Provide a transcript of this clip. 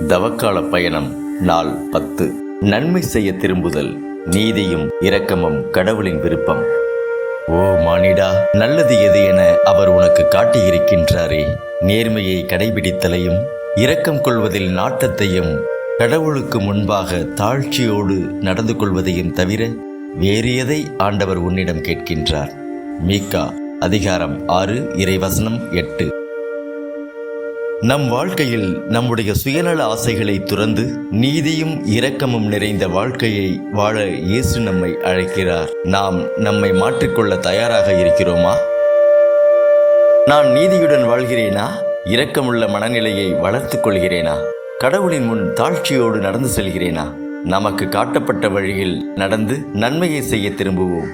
தவக்கால பயணம் நாள் 10. நன்மை செய்ய திரும்புதல், நீதியும் இரக்கமும் கடவுளின் விருப்பம். ஓ மானிடா, நல்லது எது என அவர் உனக்கு காட்டியிருக்கின்றாரே. நேர்மையை கடைபிடித்தலையும் இரக்கம் கொள்வதில் நாட்டத்தையும் கடவுளுக்கு முன்பாக தாழ்ச்சியோடு நடந்து கொள்வதையும் தவிர வேறு எதை ஆண்டவர் உன்னிடம் கேட்கின்றார்? மீகா அதிகாரம் 6 இறைவசனம் 8. நம் வாழ்க்கையில் நம்முடைய சுயநல ஆசைகளை துறந்து நீதியும் இரக்கமும் நிறைந்த வாழ்க்கையை வாழ இயேசு நம்மை அழைக்கிறார். நாம் நம்மை மாற்றிக்கொள்ள தயாராக இருக்கிறோமா? நான் நீதியுடன் வாழ்கிறேனா? இரக்கமுள்ள மனநிலையை வளர்த்துக் கொள்கிறேனா? கடவுளின் முன் தாழ்ச்சியோடு நடந்து செல்கிறேனா? நமக்கு காட்டப்பட்ட வழியில் நடந்து நன்மையை செய்ய திரும்புவோம்.